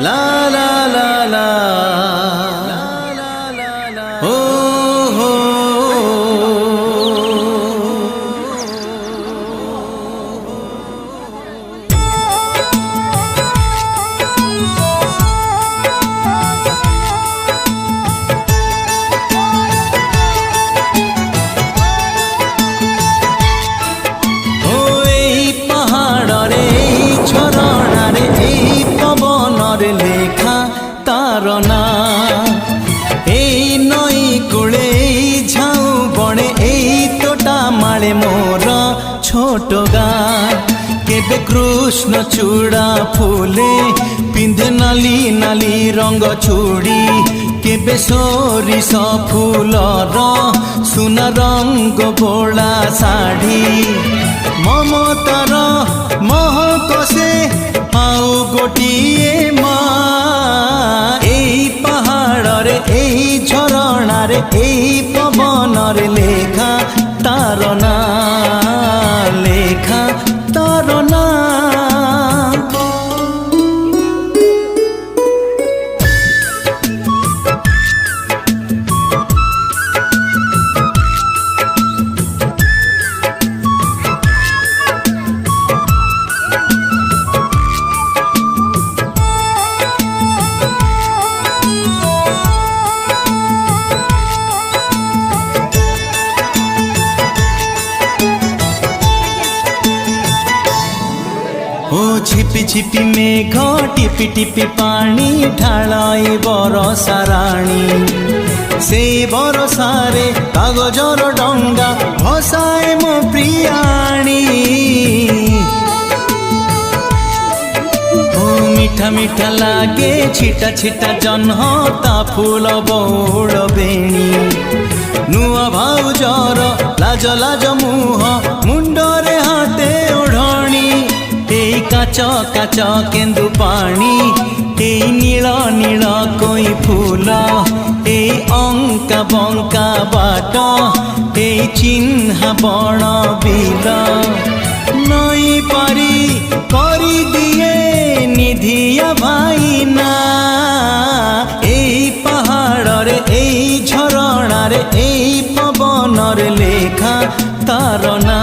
লা লা লা লা ও হো লেখা তারনা এই নই কুলে ঝাউ বনে এই তোটা মালে মোর ছোট গাঁ কেবে কৃষ্ণ চূড়া ফুলে পিন্ধে নালি নালি রঙ চুড়ি কেবে সরিষ ফুলর সুনা রঙ বোলা শাড়ি মমতার মহক সে আউ গোটিয়ে মা এই পাহাড়রে এই ঝরଣାরে এই পবনরে লেখা তারনা লেখা তারনা ओ छिपी छिपी मेघ टिपि टिपि पानी ढालाई बरसा राणी से बरसारे कागजर डंगा भसाए मो प्रियाणी ओ मीठा मीठा लागे छिटा छिटा जन्हता फूल बौड़ बेणी नुआ भाउजर लाज लाज मुह मुंडरे हाते ओढ़णी এই কাচ কাচ কেন্দু পানি এই নীল নীল কই ফুল এই অঙ্কা বঙ্কা বাট এই চিহ্না বণ বিল নই পারি করি দিয়ে নিধিয়া ভাইনা এই পাহাড়রে এই ঝরଣାরে এই পবনরে লেখা তারনা।